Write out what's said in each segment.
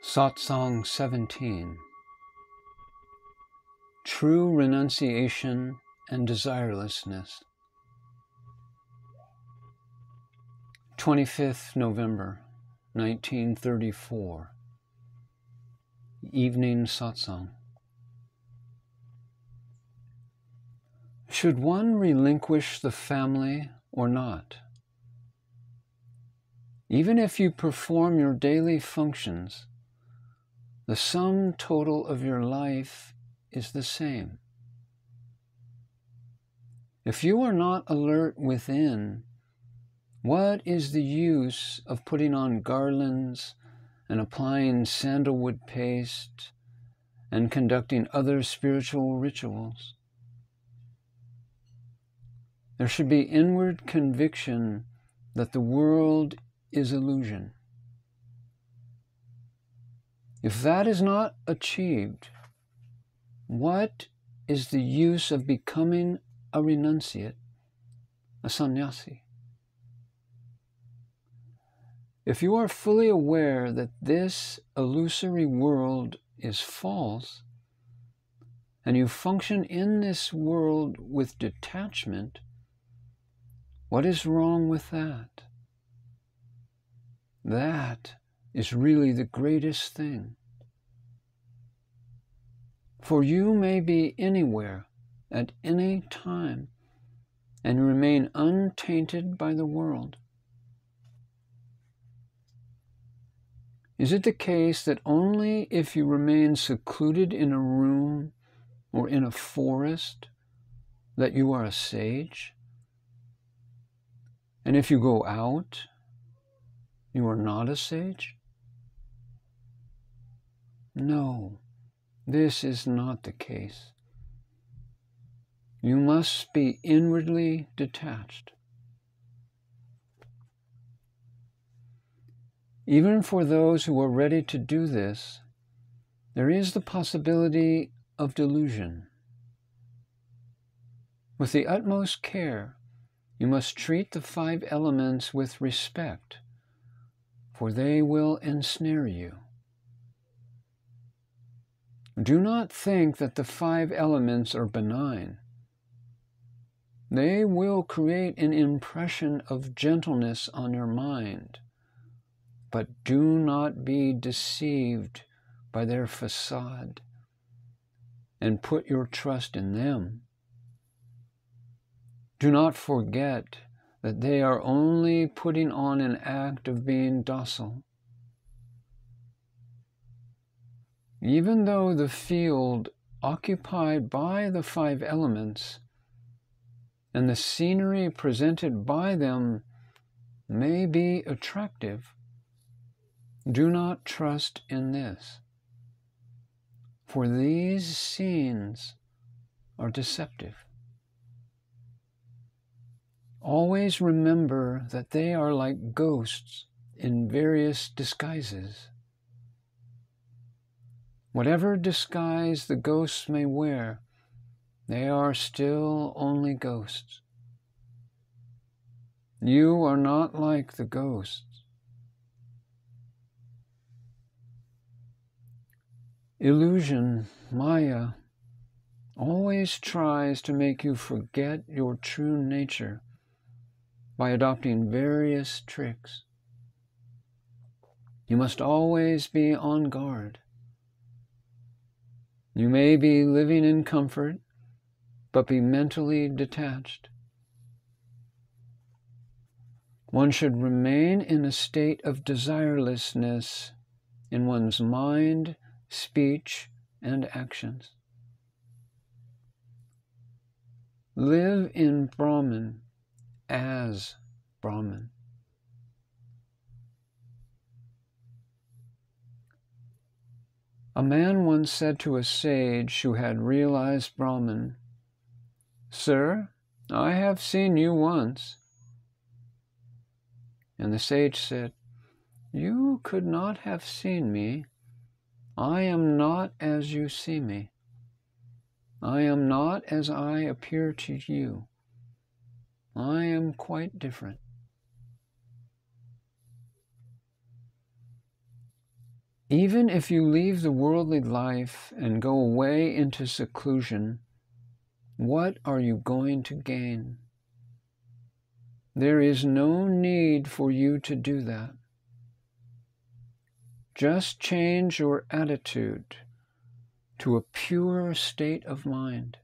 Satsang-17. True renunciation and desirelessness. 25th November, 1934. Evening Satsang. Should one relinquish the family or not? Even if you perform your daily functions, the sum total of your life is the same. If you are not alert within, what is the use of putting on garlands and applying sandalwood paste and conducting other spiritual rituals? There should be inward conviction that the world is illusion. If that is not achieved, what is the use of becoming a renunciate, a sannyasi? If you are fully aware that this illusory world is false, and you function in this world with detachment, what is wrong with that? That is really the greatest thing. For you may be anywhere at any time and remain untainted by the world. Is it the case that only if you remain secluded in a room or in a forest that you are a sage? And if you go out, you are not a sage? No, this is not the case. You must be inwardly detached. Even for those who are ready to do this, there is the possibility of delusion. With the utmost care, you must treat the 5 elements with respect, for they will ensnare you. Do not think that the 5 elements are benign. They will create an impression of gentleness on your mind, but do not be deceived by their facade and put your trust in them. Do not forget that they are only putting on an act of being docile. Even though the field occupied by the 5 elements and the scenery presented by them may be attractive, do not trust in this, for these scenes are deceptive. Always remember that they are like ghosts in various disguises. Whatever disguise the ghosts may wear, they are still only ghosts. You are not like the ghosts. Illusion, Maya, always tries to make you forget your true nature by adopting various tricks. You must always be on guard. You may be living in comfort, but be mentally detached. One should remain in a state of desirelessness in one's mind, speech, and actions. Live in Brahman as Brahman. A man once said to a sage who had realized Brahman, "Sir, I have seen you once." And the sage said, "You could not have seen me. I am not as you see me. I am not as I appear to you. I am quite different." Even if you leave the worldly life and go away into seclusion, what are you going to gain? There is no need for you to do that. Just change your attitude to a pure state of mind.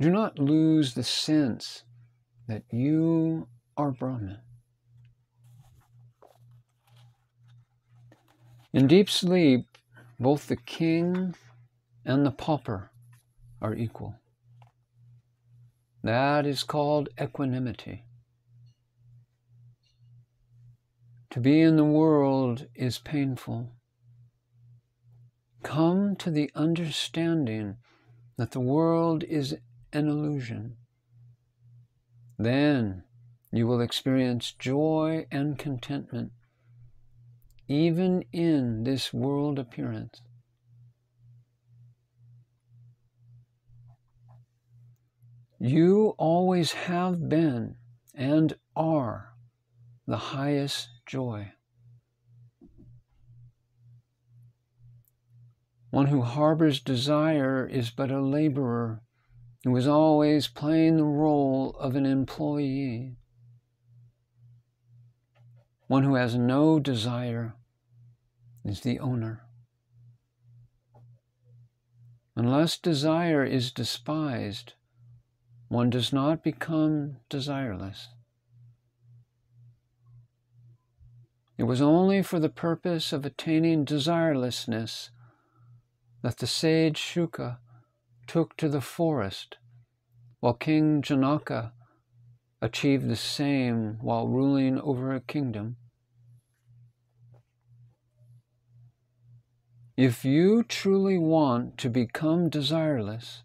Do not lose the sense that you are Brahman. In deep sleep, both the king and the pauper are equal. That is called equanimity. To be in the world is painful. Come to the understanding that the world is an illusion. Then you will experience joy and contentment, even in this world appearance. You always have been and are the highest joy. One who harbors desire is but a laborer who is always playing the role of an employee. One who has no desire is the owner. Unless desire is despised, one does not become desireless. It was only for the purpose of attaining desirelessness that the sage Shuka took to the forest, while King Janaka achieved the same while ruling over a kingdom. If you truly want to become desireless,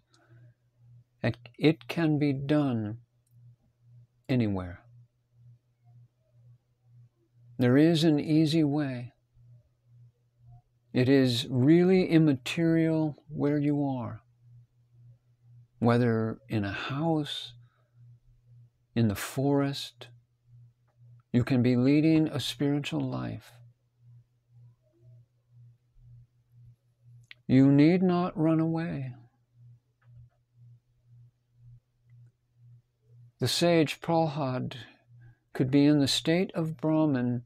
it can be done anywhere. There is an easy way. It is really immaterial where you are, whether in a house, in the forest. You can be leading a spiritual life. You need not run away. The sage Prahlad could be in the state of Brahman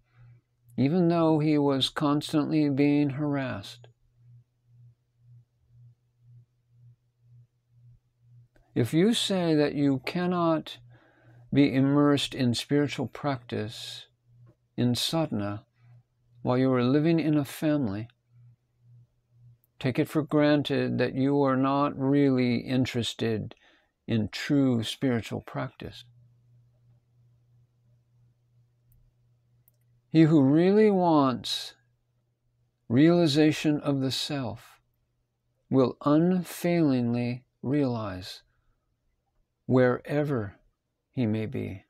even though he was constantly being harassed. If you say that you cannot be immersed in spiritual practice, in sadhana, while you are living in a family, take it for granted that you are not really interested in true spiritual practice. He who really wants realization of the self will unfailingly realize wherever he may be.